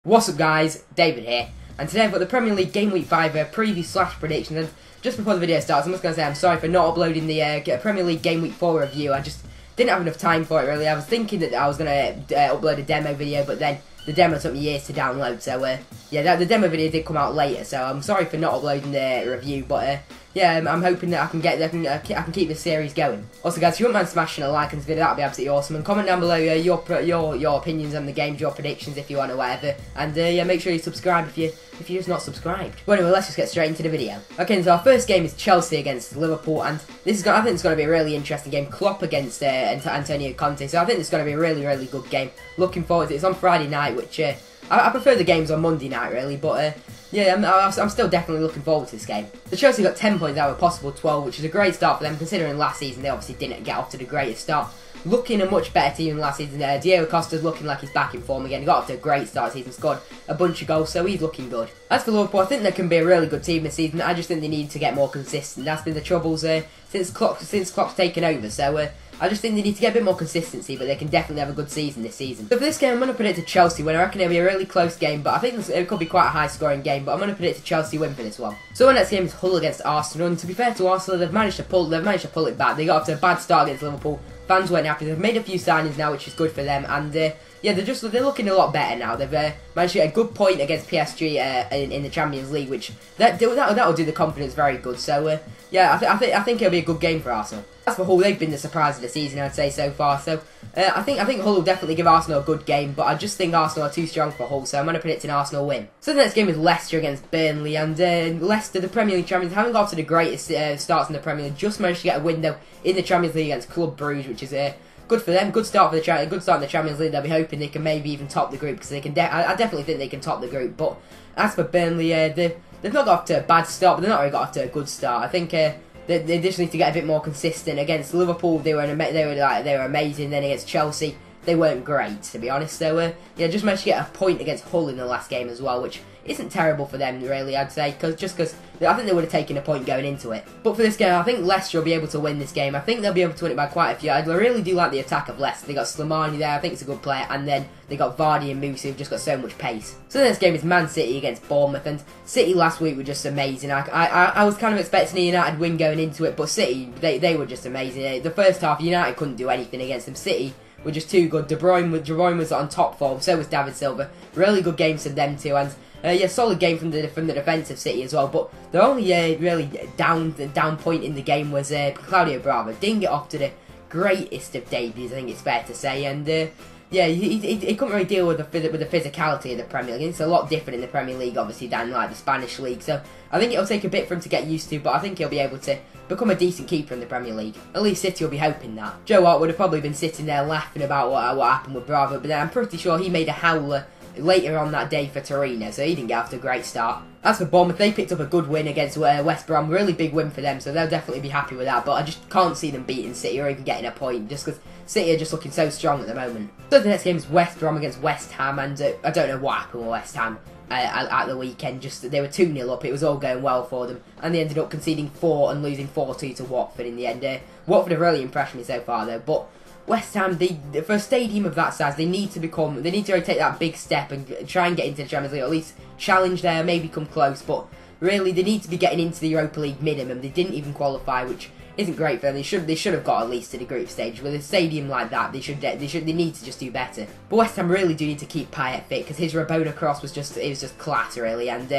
What's up guys, David here, and today I've got the Premier League Game Week 5 preview / predictions, and just before the video starts I'm just going to say I'm sorry for not uploading the Premier League Game Week 4 review. I just didn't have enough time for it really. I was thinking that I was going to upload a demo video, but then the demo took me years to download, so yeah, the demo video did come out later, so I'm sorry for not uploading the review, but yeah, I'm hoping that I can keep this series going. Also guys, if you wouldn't mind smashing a like on this video, that'd be absolutely awesome, and comment down below your opinions on the games, your predictions if you want, or whatever, and yeah, make sure you subscribe if you're just not subscribed. Well anyway, let's just get straight into the video. Okay, so our first game is Chelsea against Liverpool, and I think it's going to be a really interesting game. Klopp against Antonio Conte, so I think it's going to be a really good game. Looking forward to it. It's on Friday night, which I prefer the games on Monday night really, but yeah, I'm still definitely looking forward to this game. So Chelsea got 10 points out of a possible 12, which is a great start for them, considering last season they obviously didn't get off to the greatest start. Looking a much better team than last season. Diego Costa's looking like he's back in form again. He got off to a great start this season, scored a bunch of goals, so he's looking good. As for Liverpool, I think they can be a really good team this season. I just think they need to get more consistent. That's been the troubles since Klopp's taken over, so I just think they need to get a bit more consistency, but they can definitely have a good season this season. So for this game, I'm going to predict a Chelsea win. I reckon it'll be a really close game, but I think it could be quite a high-scoring game, but I'm going to predict a Chelsea win for this one. So our next game is Hull against Arsenal, and to be fair to Arsenal, they've managed to pull it back. They got off to a bad start against Liverpool. Fans weren't happy. They've made a few signings now, which is good for them, and yeah, they're looking a lot better now. They've managed to get a good point against PSG in the Champions League, which that'll do the confidence very good. So yeah, I think it'll be a good game for Arsenal. As for Hull, they've been the surprise of the season, I'd say so far. So I think Hull will definitely give Arsenal a good game, but I just think Arsenal are too strong for Hull, so I'm going to predict an Arsenal win. So the next game is Leicester against Burnley, and Leicester, the Premier League champions, haven't got off to the greatest starts in the Premier League. Just managed to get a win though in the Champions League against Club Brugge, which is good for them. Good start in the Champions League. They'll be hoping they can maybe even top the group, because they can. I definitely think they can top the group. But as for Burnley, they've not got off to a bad start, but they've not really got off to a good start. I think they just need to get a bit more consistent. Against Liverpool, they were amazing. Then against Chelsea, they weren't great, to be honest. So yeah, just managed to get a point against Hull in the last game as well, which isn't terrible for them really, I'd say, because I think they would have taken a point going into it. But for this game, I think Leicester will be able to win this game. I think they'll be able to win it by quite a few. I really do like the attack of Leicester. They got Slimani there, I think it's a good player, and then they got Vardy and Musa, who've just got so much pace. So the next game is Man City against Bournemouth, and City last week were just amazing. I was kind of expecting a United win going into it, but City, they were just amazing. The first half, United couldn't do anything against them. City were just too good. De Bruyne was on top form, so was David Silva. Really good games from them too, and yeah, solid game from the defence of City as well. But the only really down point in the game was Claudio Bravo. Didn't get off to the greatest of debuts, I think it's fair to say, and yeah, he couldn't really deal with the physicality of the Premier League. It's a lot different in the Premier League, obviously, than like the Spanish league. So I think it'll take a bit for him to get used to, but I think he'll be able to become a decent keeper in the Premier League. At least City will be hoping that. Joe Hart would have probably been sitting there laughing about what happened with Bravo, but then I'm pretty sure he made a howler later on that day for Torino, so he didn't get off to a great start. As for Bournemouth, they picked up a good win against West Brom, really big win for them, so they'll definitely be happy with that, but I just can't see them beating City or even getting a point, just because City are just looking so strong at the moment. So the next game is West Brom against West Ham, and I don't know what happened with West Ham at the weekend. Just they were 2-0 up, it was all going well for them, and they ended up conceding 4 and losing 4-2 to Watford in the end. Watford have really impressed me so far though, but West Ham, for a stadium of that size, they need to really take that big step and try and get into the Champions League, or at least challenge there, maybe come close, but really they need to be getting into the Europa League minimum. They didn't even qualify, which isn't great for them. They should have got at least to the group stage. With a stadium like that, they need to just do better. But West Ham really do need to keep Payet fit, because his Rabona cross was just class really, and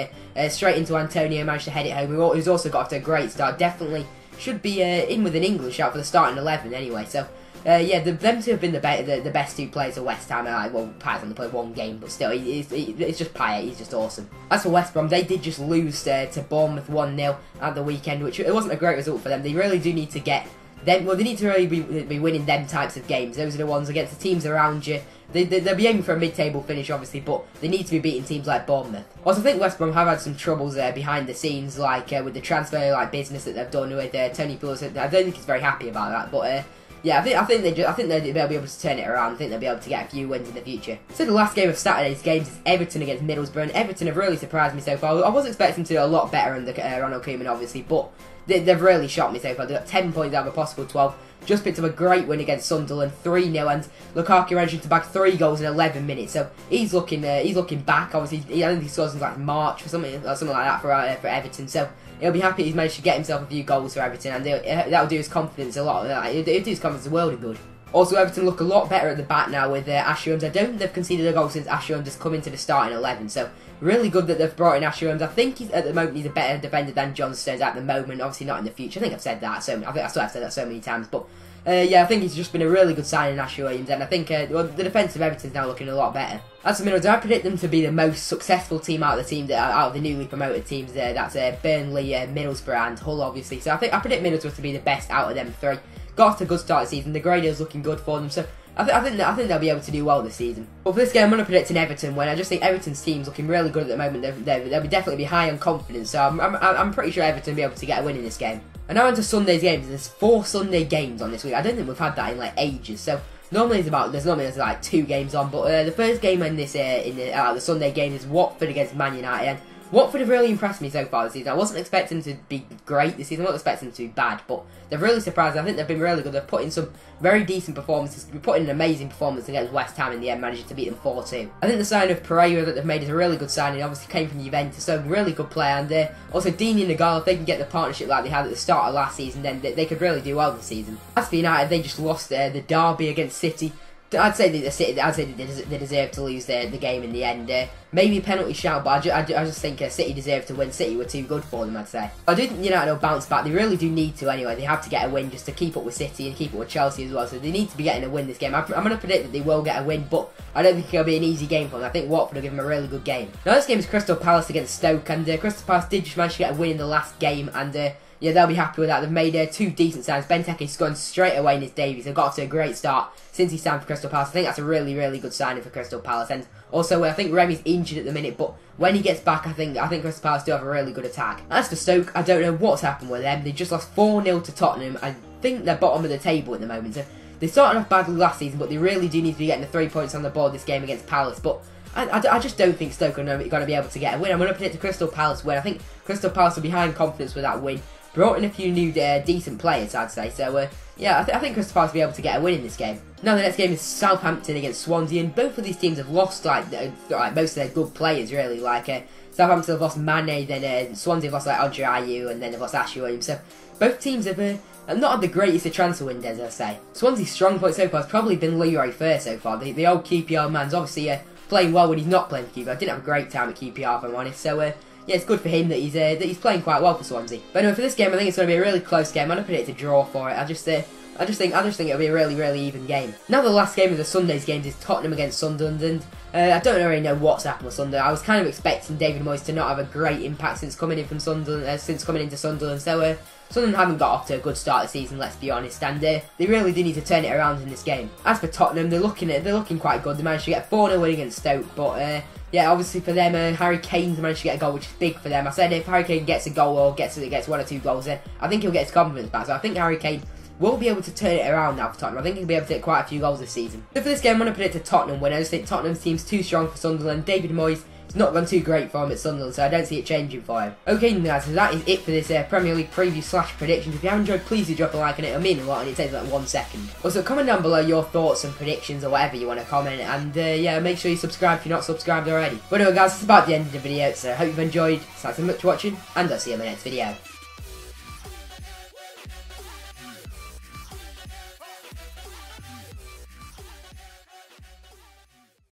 straight into Antonio, managed to head it home. Who's also got off to a great start. Definitely should be in with an English shout for the starting 11 anyway. So yeah, them two have been the best two players of West Ham. Well, Payet's only played one game, but still, it's just Payet. He's just awesome. As for West Brom, they did just lose to Bournemouth 1-0 at the weekend, which it wasn't a great result for them. They really do need to get them. Well, they need to really be winning them types of games. Those are the ones against the teams around you. They'll be aiming for a mid-table finish, obviously, but they need to be beating teams like Bournemouth. Also, I think West Brom have had some troubles behind the scenes, like with the transfer business that they've done with Tony Pulis. I don't think he's very happy about that, but yeah, I think they'll be able to turn it around. I think they'll be able to get a few wins in the future. So the last game of Saturday's games is Everton against Middlesbrough, and Everton have really surprised me so far. I was expecting to do a lot better under Ronald Koeman, obviously, but they've really shocked me so far. They've got 10 points out of a possible 12. Just picked up a great win against Sunderland, 3-0, and Lukaku managed to bag 3 goals in 11 minutes. So he's looking back. Obviously, I think he scores in like March or something like that for Everton. So he'll be happy he's managed to get himself a few goals for Everton, and that'll do his confidence a lot. It'll do his confidence a world of good. Also, Everton look a lot better at the back now with Ashley Holmes. I don't think they've conceded a goal since Ashley Holmes has come into the starting 11, so really good that they've brought in Ashley Holmes. I think at the moment he's a better defender than John Stones at the moment, obviously not in the future. I think I've said that, so I swear I've said that so many times, but yeah, I think he's just been a really good signing, Ashley Williams, and I think the defence of Everton's now looking a lot better. As for Middlesbrough, I predict them to be the most successful team out of the teams, out of the newly promoted teams. That's Burnley, Middlesbrough, and Hull, obviously. So I predict Middlesbrough to be the best out of them 3. Got off to a good start of the season. The Grado's looking good for them, so I think they'll be able to do well this season. But for this game, I'm going to predict an Everton win. I just think Everton's team's looking really good at the moment. They'll definitely be high on confidence, so I'm pretty sure Everton will be able to get a win in this game. And now on to Sunday's games. There's 4 Sunday games on this week. I don't think we've had that in like ages. So normally there's like 2 games on, but the first game in this the Sunday game is Watford against Man United. And Watford have really impressed me so far this season. I wasn't expecting them to be great this season. I wasn't expecting them to be bad, but they've really surprised me. I think they've been really good. They've put in some very decent performances. They put in an amazing performance against West Ham in the end, managing to beat them 4-2. I think the sign of Pereira that they've made is a really good signing. Obviously came from Juventus, so really good player. And also Dini and Nagalo, if they can get the partnership like they had at the start of last season, then they could really do well this season. As for United, they just lost the derby against City. I'd say they deserve to lose the game in the end. Maybe a penalty shout, but I just think City deserve to win. City were too good for them, I'd say. I do think United will bounce back. They really do need to anyway. They have to get a win just to keep up with City and keep up with Chelsea as well. So they need to be getting a win this game. I'm going to predict that they will get a win, but I don't think it'll be an easy game for them. I think Watford will give them a really good game. Now this game is Crystal Palace against Stoke, and Crystal Palace did just manage to get a win in the last game, and yeah, they'll be happy with that. They've made 2 decent signs. Benteke's gone straight away in his debut. They've got off to a great start since he signed for Crystal Palace. I think that's a really, really good signing for Crystal Palace. And also, I think Remy's injured at the minute, but when he gets back, I think Crystal Palace do have a really good attack. As for Stoke, I don't know what's happened with them. They just lost 4-0 to Tottenham. I think they're bottom of the table at the moment. So they started off badly last season, but they really do need to be getting the 3 points on the board this game against Palace. But I just don't think Stoke are going to be able to get a win. I'm going to predict a Crystal Palace win. I think Crystal Palace will be high in confidence with that win. Brought in a few new decent players, I'd say. So, yeah, I think Crystal Palace will be able to get a win in this game. Now, the next game is Southampton against Swansea, and both of these teams have lost like most of their good players, really. Like, Southampton have lost Mane, then Swansea have lost like Andre Ayew, and then they've lost Ashley Williams. So, both teams have not had the greatest of transfer windows, I'd say. Swansea's strong point so far has probably been Leroy Fer so far. The old QPR man's obviously playing well when he's not playing for QPR. I didn't have a great time at QPR, if I'm honest. So, yeah, it's good for him that he's playing quite well for Swansea. But anyway, for this game, I think it's going to be a really close game. I'm going to predict a draw for it. I just think it'll be a really, really even game. Now the last game of the Sunday's games is Tottenham against Sunderland, and I don't really know what's happened with Sunderland. I was kind of expecting David Moyes to not have a great impact since coming into Sunderland. So Sunderland haven't got off to a good start of the season, let's be honest, and they really do need to turn it around in this game. As for Tottenham, they're looking quite good. They managed to get a 4-0 win against Stoke, but yeah, obviously for them, Harry Kane's managed to get a goal, which is big for them. I said if Harry Kane gets a goal or gets 1 or 2 goals, then I think he'll get his confidence back. So I think Harry Kane will be able to turn it around now for Tottenham. I think he'll be able to get quite a few goals this season. So for this game, I'm going to predict a Tottenham win. I just think Tottenham's team's too strong for Sunderland. David Moyes, it's not gone too great for him at Sunderland, so I don't see it changing for him. Okay then guys, so that is it for this Premier League preview / predictions. If you have enjoyed, please do drop a like on it. It'll mean a lot, and it takes like 1 second. Also, comment down below your thoughts and predictions or whatever you want to comment, and yeah, make sure you subscribe if you're not subscribed already. But anyway guys, that's about the end of the video, so I hope you've enjoyed. Thanks so much for watching, and I'll see you in my next video.